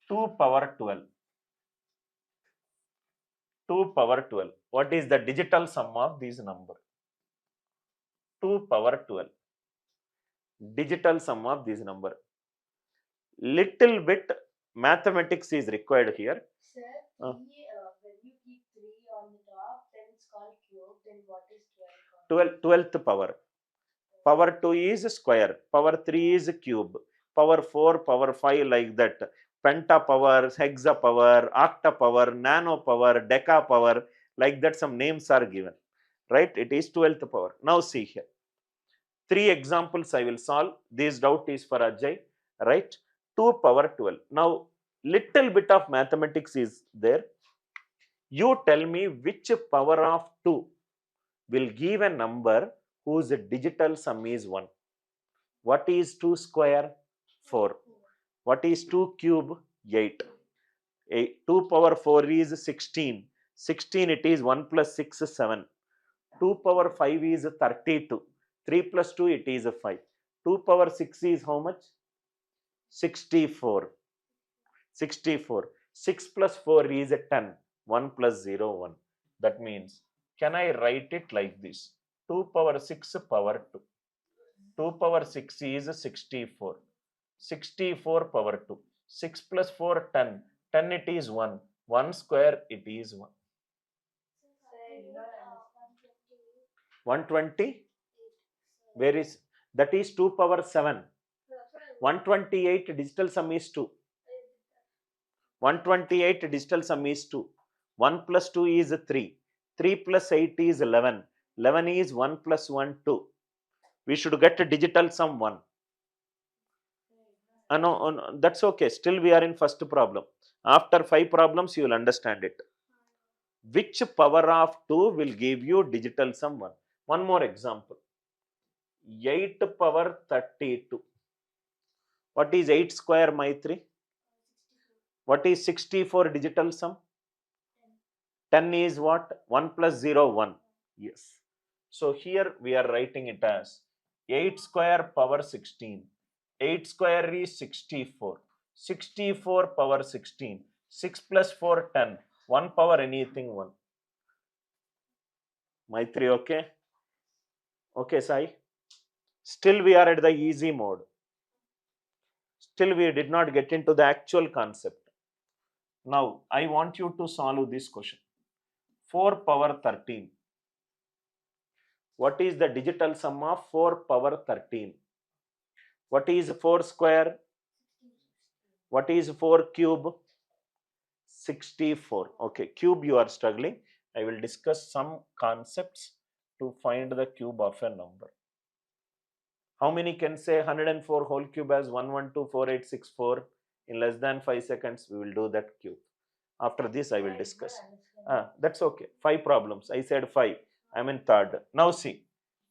2 power 12. 2 power 12. What is the digital sum of these number? 2 power 12. Digital sum of this number. Little bit mathematics is required here. Sir, when you keep 3 on the top, then it's called cube. Then what is 12? 12th power. Power 2 is square. Power 3 is cube. Power 4, power 5, like that. Penta power, hexa power, octa power, nano power, deca power, like that some names are given. Right? It is 12th power. Now see here. 3 examples I will solve. This doubt is for Ajay. Right? 2 power 12. Now, little bit of mathematics is there. You tell me which power of 2 will give a number whose digital sum is 1. What is 2 square? 4. What is 2 cube? 8. 2 power 4 is 16. 16 it is 1 plus 6 7. 2 power 5 is 32. 3 plus 2 it is 5. 2 power 6 is how much? 64. 64. 6 plus 4 is 10. 1 plus 0 1. That means, can I write it like this? 2 power 6 power 2. 2 power 6 is 64. 64 power 2. 6 plus 4 10. 10 it is 1. 1 square it is 1. 120? Where is? That is 2 power 7. 128 digital sum is 2. 128 digital sum is 2. 1 plus 2 is 3. 3 plus 8 is 11. 11 is 1 plus 1 2. We should get a digital sum 1. No, that's okay. Still we are in first problem. After 5 problems you will understand it. Which power of 2 will give you digital sum 1? One more example. 8 power 32. What is 8 square, Maitri? What is 64 digital sum? 10 is what? 1 plus 0 1. Yes. So here we are writing it as 8 square power 16. 8 square is 64. 64 power 16. 6 plus 4 10. 1 power anything 1. Maitri, okay? Okay, Sai? Still we are at the easy mode. Still we did not get into the actual concept. Now I want you to solve this question. 4 power 13. What is the digital sum of 4 power 13? What is 4 square? What is 4 cube? 64. Okay, cube you are struggling. I will discuss some concepts to find the cube of a number. How many can say 104 whole cube as 1124864? In less than 5 seconds we will do that cube. After this I will discuss. That's okay. 5 problems. I said 5. I am in third. Now see.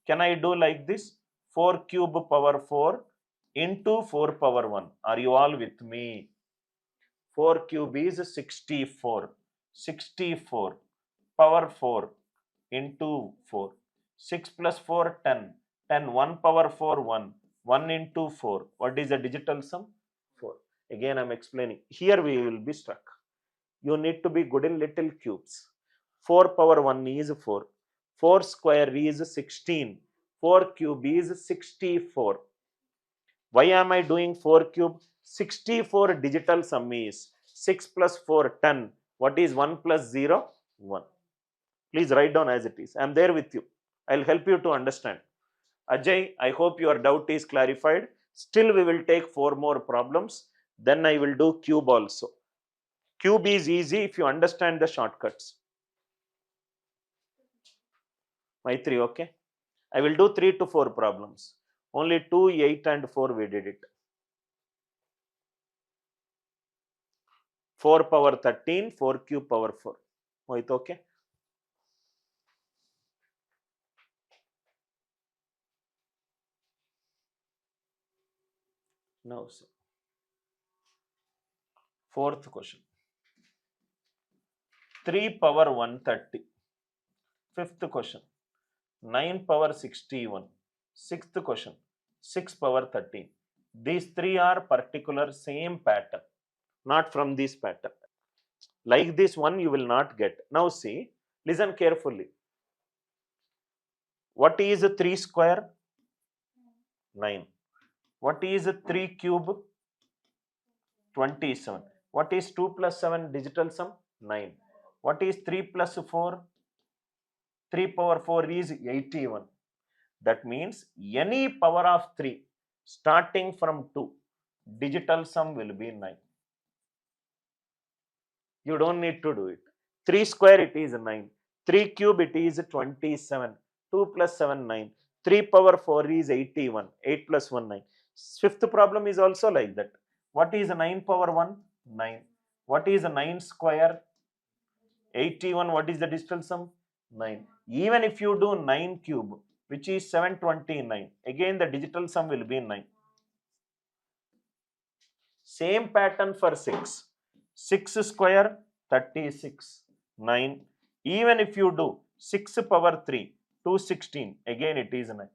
Can I do like this? 4 cube power 4 into 4 power 1. Are you all with me? 4 cube is 64. 64 power 4 into 4. 6 plus 4 10. 10 1 power 4 1. 1 into 4. What is the digital sum? 4. Again I am explaining. Here we will be struck. You need to be good in little cubes. 4 power 1 is 4. 4 square is 16. 4 cube is 64. Why am I doing 4 cube? 64 digital sum is 6 plus 4 10. What is 1 plus 0? 1. Please write down as it is. I am there with you. I will help you to understand. Ajay, I hope your doubt is clarified. Still we will take 4 more problems. Then I will do cube also. Cube is easy if you understand the shortcuts. Maitri, okay? I will do 3 to 4 problems. Only 2, 8 and 4 we did it. 4 power 13, 4 cube power 4. Mohit, okay? Now, sir. Fourth question. 3 power 130. Fifth question. 9 power 61. Sixth question. 6 power 13. These 3 are particular same pattern. not from this pattern. Like this one you will not get. Now see, listen carefully. What is 3 square? 9. What is 3 cube? 27. What is 2 plus 7 digital sum? 9. What is 3 plus 4? 3 power 4 is 81. That means any power of 3 starting from 2, digital sum will be 9. You don't need to do it. 3 square it is 9. 3 cube it is 27. 2 plus 7 9. 3 power 4 is 81. 8 plus 1 9. Fifth problem is also like that. What is 9 power 1? 9. What is 9 square? 81. What is the digital sum? 9. Even if you do 9 cube, which is 729, again the digital sum will be 9. Same pattern for 6. 6 square 36. 9. Even if you do 6 power 3, 216, again it is 9.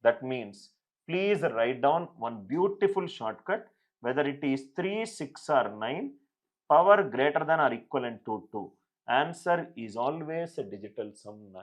That means please write down one beautiful shortcut, whether it is 3, 6 or 9, power greater than or equivalent to 2. Answer is always a digital sum 9.